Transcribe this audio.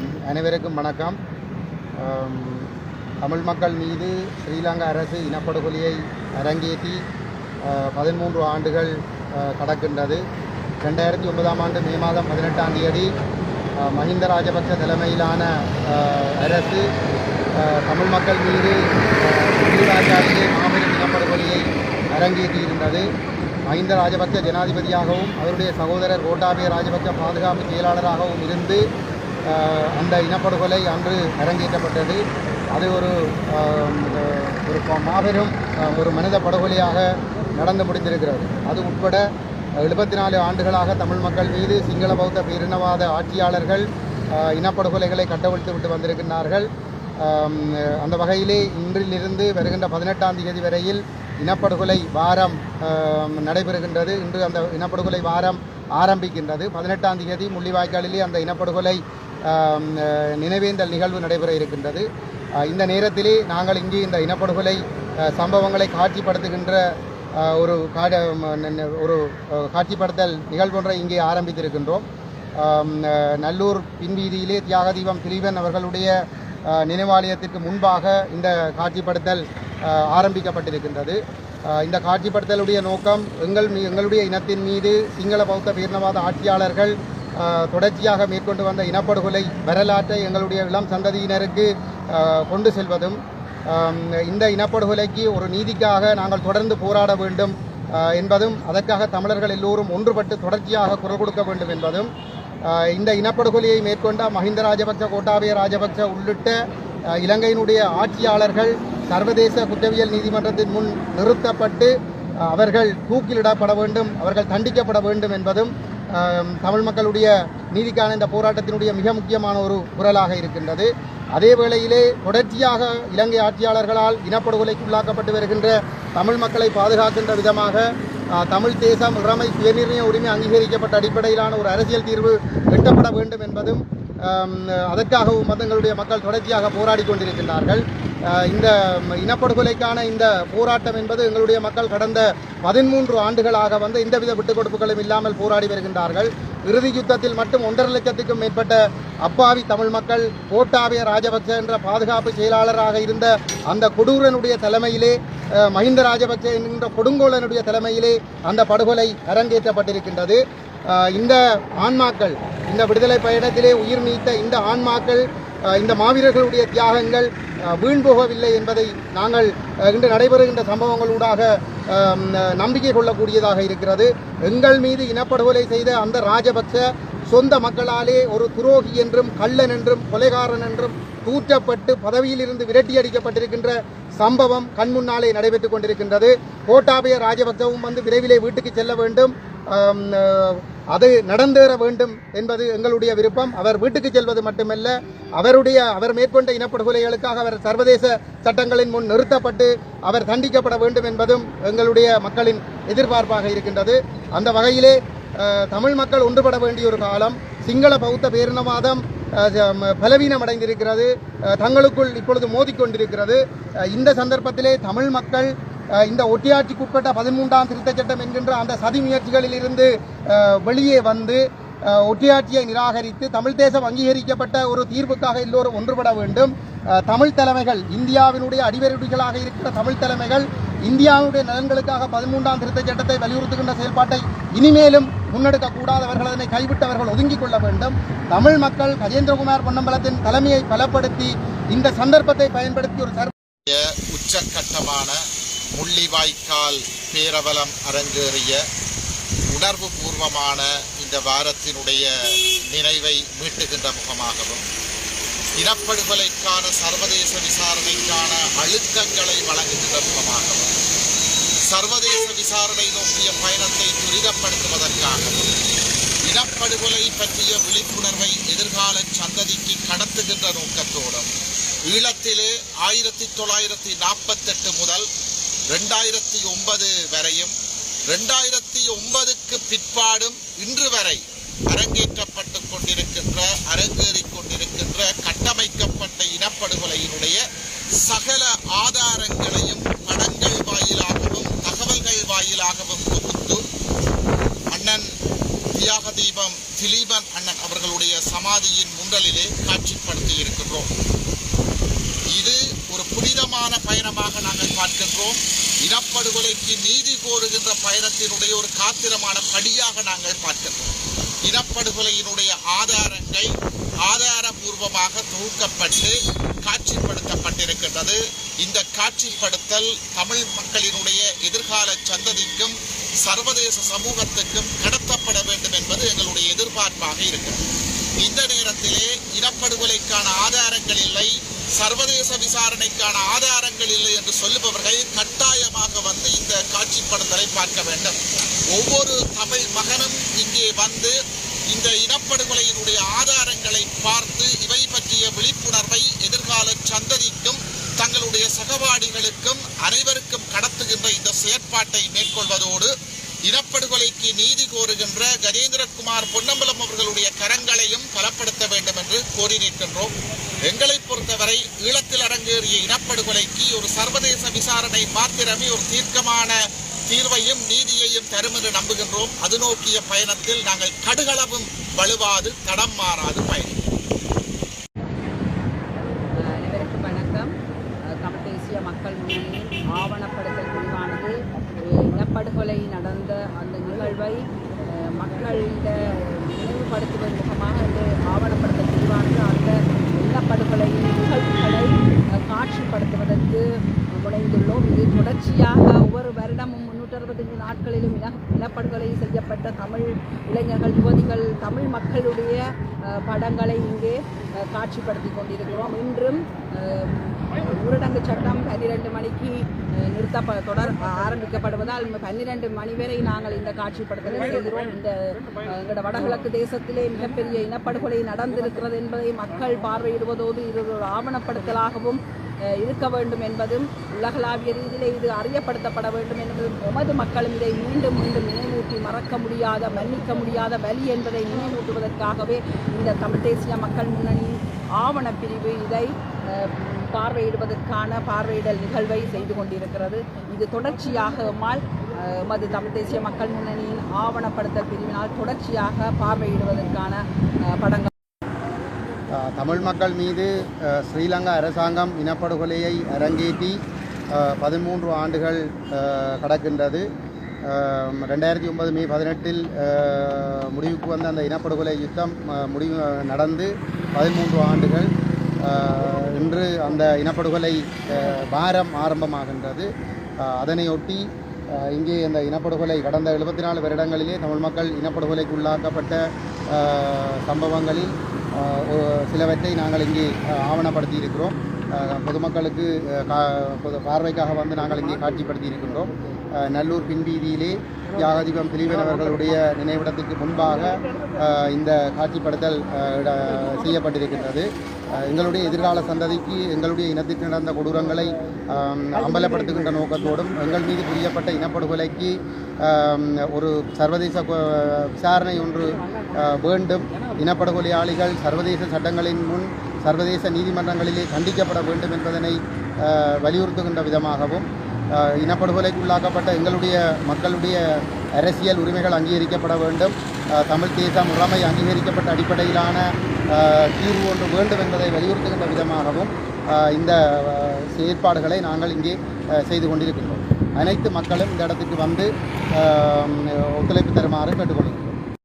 அனைவருக்கும் வணக்கம். தமிழ் மக்கள் மீது ஸ்ரீலங்கா அரசு இனப்படுகொலையை அரங்கேற்றி 13 ஆண்டுகள் கடக்கின்றது. 2009ஆம் ஆண்டு மே மாதம் 18ஆம் தேதி மஹிந்த ராஜபக்ச தலைமையிலான அரசு தமிழ் மக்கள் மீது முள்ளிவாய்க்காலிலே மாபெரும் இனப்படுகொலையை அரங்கேற்றியிருந்தது. மஹிந்த ராஜபக்ச ஜனாதிபதியாகவும் அவருடைய சகோதரர் கோட்டாபய ராஜபக்ச பாதுகாப்பு செயலாளராகவும் இருந்து அந்த இனப்படுகொலை அன்று அரங்கேற்றப்பட்டது. அது ஒரு மாபெரும் ஒரு மனித படுகொலையாக நடந்து முடிந்திருக்கிறது. அது உட்பட 74 ஆண்டுகளாக தமிழ் மக்கள் மீது சிங்கள பௌத்த பேரினவாத ஆட்சியாளர்கள் இனப்படுகொலைகளை கட்டவிழ்த்து விட்டு வந்திருக்கின்றார்கள். அந்த வகையிலே இன்றிலிருந்து வருகின்ற 18ஆம் தேதி வரையில் இனப்படுகொலை வாரம் நடைபெறுகின்றது. இன்று அந்த இனப்படுகொலை வாரம் ஆரம்பிக்கின்றது. 18ஆம் தேதி முள்ளிவாய்க்காலிலே அந்த இனப்படுகொலை நினைவேந்தல் நிகழ்வு நடைபெற இருக்கின்றது. இந்த நேரத்திலே நாங்கள் இங்கே இந்த இனப்படுகொலை சம்பவங்களை காட்சிப்படுத்துகின்ற ஒரு காட்சிப்படுத்தல் நிகழ்வொன்றை இங்கே ஆரம்பித்திருக்கின்றோம். நல்லூர் பின்வீதியிலே தியாகதீபம் திலீபன் அவர்களுடைய நினைவாலயத்திற்கு முன்பாக இந்த காட்சிப்படுத்தல் ஆரம்பிக்கப்பட்டிருக்கின்றது. இந்த காட்சிப்படுத்தலுடைய நோக்கம் எங்களுடைய இனத்தின் மீது சிங்கள பௌத்த பேரினவாத ஆட்சியாளர்கள் தொடர்ச்சியாக மேற்கொண்டு வந்த இனப்படுகொலை வரலாற்றை எங்களுடைய இளம் சந்ததியினருக்கு கொண்டு செல்வதும், இந்த இனப்படுகொலைக்கு ஒரு நீதிக்காக நாங்கள் தொடர்ந்து போராட வேண்டும் என்பதும், அதற்காக தமிழர்கள் எல்லோரும் ஒன்றுபட்டு தொடர்ச்சியாக குரல் கொடுக்க வேண்டும் என்பதும், இந்த இனப்படுகொலையை மேற்கொண்ட மஹிந்த ராஜபக்ச கோட்டாபய ராஜபக்ச உள்ளிட்ட இலங்கையினுடைய ஆட்சியாளர்கள் சர்வதேச குற்றவியல் நீதிமன்றத்தின் முன் நிறுத்தப்பட்டு அவர்கள் தூக்கிலிடப்பட வேண்டும், அவர்கள் தண்டிக்கப்பட வேண்டும் என்பதும் தமிழ் மக்களுடைய நீதிக்கான இந்த போராட்டத்தினுடைய மிக முக்கியமான ஒரு குரலாக இருக்கின்றது. அதே வேளையிலே தொடர்ச்சியாக இலங்கை ஆட்சியாளர்களால் இனப்படுகொலைக்குள்ளாக்கப்பட்டு வருகின்ற தமிழ் மக்களை பாதுகாக்கின்ற விதமாக தமிழ் தேசம் இறைமை சுயநிர்ணய உரிமை அங்கீகரிக்கப்பட்ட அடிப்படையிலான ஒரு அரசியல் தீர்வு எட்டப்பட வேண்டும் என்பதும், அதற்காகவும் மதங்களுடைய மக்கள் தொடர்ச்சியாக போராடி கொண்டிருக்கின்றார்கள். இந்த இனப்படுகொலைக்கான இந்த போராட்டம் என்பது எங்களுடைய மக்கள் கடந்த 13 ஆண்டுகளாக எந்தவித விட்டுக் கொடுப்புகளும் இல்லாமல் போராடி வருகின்றார்கள். இறுதி யுத்தத்தில் மட்டும் 1.5 லட்சத்துக்கும் மேற்பட்ட அப்பாவி தமிழ் மக்கள் கோட்டாபய ராஜபக்ச என்ற பாதுகாப்பு செயலாளராக இருந்த அந்த கொடூரனுடைய தலைமையிலே, மஹிந்த ராஜபக்ச என்கின்ற கொடுங்கோலனுடைய தலைமையிலே அந்த படுகொலை அரங்கேற்றப்பட்டிருக்கின்றது. இந்த ஆன்மாக்கள், இந்த விடுதலை பயணத்திலே உயிர் நீத்த இந்த ஆன்மாக்கள், இந்த மாவீரர்களுடைய தியாகங்கள் வீண் போகவில்லை என்பதை நாங்கள் இன்று நடைபெறுகின்ற சம்பவங்களூடாக நம்பிக்கை கொள்ளக்கூடியதாக இருக்கிறது. எங்கள் மீது இனப்படுகொலை செய்த அந்த ராஜபக்ச சொந்த மக்களாலே ஒரு துரோகி என்றும் கள்ளன் என்றும் கொலைகாரன் என்றும் தூற்றப்பட்டு பதவியிலிருந்து விரட்டியடிக்கப்பட்டிருக்கின்ற சம்பவம் கண்முன்னாலே நடைபெற்றுக் கொண்டிருக்கின்றது. கோட்டாபய ராஜபக்சவும் விரைவிலே வீட்டுக்கு செல்ல வேண்டும், அது நடந்தேற வேண்டும் என்பது எங்களுடைய விருப்பம். அவர் வீட்டுக்கு செல்வது மட்டுமல்ல, அவர் மேற்கொண்ட இனப்படுகொலைகளுக்காக அவர் சர்வதேச சட்டங்களின் முன் நிறுத்தப்பட்டு அவர் தண்டிக்கப்பட வேண்டும் என்பதும் எங்களுடைய மக்களின் எதிர்பார்ப்பாக இருக்கின்றது. அந்த வகையிலே தமிழ் மக்கள் ஒன்றுபட வேண்டிய ஒரு காலம். சிங்கள பௌத்த பேரினவாதம் பலவீனமடைந்திருக்கிறது, தங்களுக்குள் இப்பொழுது மோதிக்கொண்டிருக்கிறது. இந்த சந்தர்ப்பத்திலே தமிழ் மக்கள் இந்த ஒட்டியாட்சிக்குட்பட்ட 13ஆம் திருத்தச் சட்டம் என்கின்ற அந்த சதி முயற்சிகளில் இருந்து வெளியே வந்து ஒட்டியாட்சியை நிராகரித்து தமிழ் தேசம் அங்கீகரிக்கப்பட்ட ஒரு தீர்வுக்காக எல்லோரும் ஒன்றுபட வேண்டும். தமிழ் தலைமைகள், இந்தியாவினுடைய அடிவருடிகளாக இருக்கிற தமிழ் தலைமைகள் இந்தியாவுடைய நலன்களுக்காக 13ஆம் திருத்தச் சட்டத்தை வலியுறுத்துகின்ற செயல்பாட்டை இனிமேலும் முன்னெடுக்கக்கூடாது. அவர்கள் அதனை கைவிட்டவர்கள் ஒதுங்கிக் கொள்ள வேண்டும். தமிழ் மக்கள் கஜேந்திரகுமார் பொன்னம்பலத்தின் தலைமையை பலப்படுத்தி இந்த சந்தர்ப்பத்தை பயன்படுத்தி ஒரு உச்சக்கட்டமான முள்ளிவாய்க்கால் பேரவலம் அரங்கேறிய உணர்வு பூர்வமான இந்த வாரத்தினுடைய நினைவை மீட்டுகின்ற முகமாகவும், இனப்படுகொலைக்கான சர்வதேச விசாரணைக்கான அழுத்தங்களை வழங்குகின்ற முகமாகவும், சர்வதேச விசாரணை நோக்கிய பயணத்தை துரிதப்படுத்துவதற்காகவும், இனப்படுகொலை பற்றிய விழிப்புணர்வை எதிர்கால சந்ததிக்கு கடத்துகின்ற நோக்கத்தோடும் ஈழத்திலே 1948 முதல் 2009 வரையும் 2009க்கு பிற்பாடும் இன்று வரை அரங்கேற்றப்பட்டுக் கொண்டிருக்கின்ற அரங்கேறிக் கொண்டிருக்கின்ற கட்டமைக்கப்பட்ட இனப்படுகொலையினுடைய சகல ஆதாரங்களையும் படங்கள் வாயிலாகவும் தகவல்கள் வாயிலாகவும் தொகுத்து அண்ணன் தியாகதீபம் திலீபன் அண்ணன் அவர்களுடைய சமாதி ஜனாதிபதியின் முன்னிலையிலே காட்சிப்படுத்தி இருக்கின்றோம். இது ஒரு புனிதமான பயணமாக நாங்கள் பார்க்கின்றோம். இனப்படுகொலைக்கு நீதி கோருகின்ற பயணத்தினுடைய ஒரு காத்திரமான படியாக நாங்கள் பார்க்கின்றோம். இனப்படுகொலையினுடைய ஆதாரங்கள் ஆதாரபூர்வமாக தொகுக்கப்பட்டு காட்சிப்படுத்தப்பட்டிருக்கின்றது. இந்த காட்சிப்படுத்தல் தமிழ் மக்களினுடைய எதிர்கால சந்ததிக்கும் சர்வதேச சமூகத்துக்கும் கடத்தப்பட வேண்டும் என்பது எங்களுடைய எதிர்பார்ப்பாக இருக்கிறது. இந்த நேரத்திலே இனப்படுகொலைக்கான ஆதாரங்கள் இல்லை, சர்வதேச விசாரணைக்கான ஆதாரங்கள் இல்லை என்று சொல்லுபவர்கள் கட்டாயமாக வந்து இந்த காட்சிப்படுத்தலை பார்க்க வேண்டும். ஒவ்வொரு தமிழ் மகனும் இங்கே வந்து இந்த இனப்படுகொலையினுடைய ஆதாரங்களை பார்த்து இவை பற்றிய விழிப்புணர்வை எதிர்கால சந்ததிக்கும் தங்களுடைய சகபாடிகளுக்கும் அனைவருக்கும் கடத்துகின்ற இந்த செயற்பாட்டை மேற்கொள்வதோடு இனப்படுகொலைக்கு நீதி கோருகின்ற கஜேந்திரகுமார் பொன்னம்பலம் அவர்களுடைய கரங்களையும் பலப்படுத்த வேண்டும் என்று கோரி நிற்கின்றோம். எங்களை பொறுத்தவரை ஈழத்தில் அரங்கேறிய இனப்படுகொலைக்கு ஒரு சர்வதேச விசாரணை மாத்திரமே ஒரு தீர்க்கமான தீர்வையும் நீதியையும் தரும் என்று நம்புகின்றோம். அது நோக்கிய பயணத்தில் நாங்கள் கடுகளவும் வலுவாது தடம் மாறாது பயணிக்கிறோம். அனைவருக்கும் வணக்கம். தமிழ் தேசிய மக்கள் முன்னணியின் ஆவணப்படுத்தல் குழுவானது இனப்படுகொலை நடந்த அந்த நிகழ்வை மக்களிட நினைவுபடுத்துவதன் முகமாக இந்த ஆவணப்படுத்தல் குழுவானது அந்த இனப்படுகொலையின் நிகழ்வுகளை காட்சிப்படுத்துவதற்கு முனைந்துள்ளோம். இது தொடர்ச்சியாக ஒவ்வொரு வருடமும் 365 நாட்களிலும் இனப்படுகொலை செய்யப்பட்ட தமிழ் இளைஞர்கள், யுவதிகள், தமிழ் மக்களுடைய படங்களை இங்கே காட்சிப்படுத்தி கொண்டிருக்கிறோம். இன்றும் ஊரடங்கு சட்டம் 12 மணிக்கு தொடர் ஆரம்பிக்கப்படுவதால் 12 மணி வரை நாங்கள் இந்த காட்சிப்படுத்தலை செய்கிறோம். இந்த எங்களோட வடகிழக்கு தேசத்திலே மிகப்பெரிய இனப்படுகொலை நடந்திருக்கிறது என்பதை மக்கள் பார்வையிடுவதோடு இது ஒரு ஆவணப்படுத்தலாகவும் இருக்க வேண்டும் என்பதும் உலகளாவிய ரீதியிலே இது அறியப்படுத்தப்பட வேண்டும் என்பதும் எமது மக்களும் இதை மீண்டும் மீண்டும் நினைவூட்டி மறக்க முடியாத, மன்னிக்க முடியாத வலி என்பதை நினைவூட்டுவதற்காகவே இந்த தமிழ் தேசிய மக்கள் முன்னணியின் ஆவணப்பிரிவு இதை பார்வையிடுவதற்கான பார்வையிடல் நிகழ்வை செய்து கொண்டிருக்கிறது. இது தொடர்ச்சியாக எமது தமிழ் தேசிய மக்கள் முன்னணியின் ஆவணப்படுத்தல் பிரிவினால் தொடர்ச்சியாக பார்வையிடுவதற்கான படங்கள். தமிழ் மக்கள் மீது ஸ்ரீலங்கா அரசாங்கம் இனப்படுகொலையை அரங்கேற்றி 13 ஆண்டுகள் கடக்கின்றது. 2009 மே 18 முடிவுக்கு வந்த அந்த இனப்படுகொலை யுத்தம் நடந்து 13 ஆண்டுகள். இன்று அந்த இனப்படுகொலை வாரம் ஆரம்பமாகின்றது. அதனையொட்டி இங்கே இந்த இனப்படுகொலை கடந்த 74 வருடங்களிலே தமிழ் மக்கள் இனப்படுகொலைக்கு உள்ளாக்கப்பட்ட சம்பவங்களில் சிலவற்றை நாங்கள் இங்கே ஆவணப்படுத்தி இருக்கிறோம். பொதுமக்களுக்கு பார்வைக்காக வந்து நாங்கள் இங்கே காட்சிப்படுத்தி இருக்கின்றோம். நல்லூர் பின்வீதியிலே தியாகதீபம் திலீபன் அவர்களுடைய நினைவிடத்திற்கு முன்பாக இந்த காட்சிப்படுத்தல் செய்யப்பட்டிருக்கின்றது. எங்களுடைய எதிர்கால சந்ததிக்கு எங்களுடைய இனத்திற்கு நடந்த கொடூரங்களை அம்பலப்படுத்துகின்ற நோக்கத்தோடும் எங்கள் மீது புரியப்பட்ட இனப்படுகொலைக்கு ஒரு சர்வதேச விசாரணை ஒன்று வேண்டும், இனப்படுகொலையாளிகள் சர்வதேச சட்டங்களின் முன் சர்வதேச நீதிமன்றங்களிலே கண்டிக்கப்பட வேண்டும் என்பதனை வலியுறுத்துகின்ற விதமாகவும் இனப்படுகொலைக்குள்ளாக்கப்பட்ட எங்களுடைய மக்களுடைய அரசியல் உரிமைகள் அங்கீகரிக்கப்பட வேண்டும், தமிழ் தேச முறைமை அங்கீகரிக்கப்பட்ட அடிப்படையிலான தீர்வு ஒன்று வேண்டும் என்பதை வலியுறுத்துகின்ற விதமாகவும் இந்த செயற்பாடுகளை நாங்கள் இங்கே செய்து கொண்டிருக்கின்றோம். அனைத்து மக்களும் இந்த இடத்துக்கு வந்து ஒத்துழைப்பு தருமாறு கேட்டுக்கொள்கிறோம்.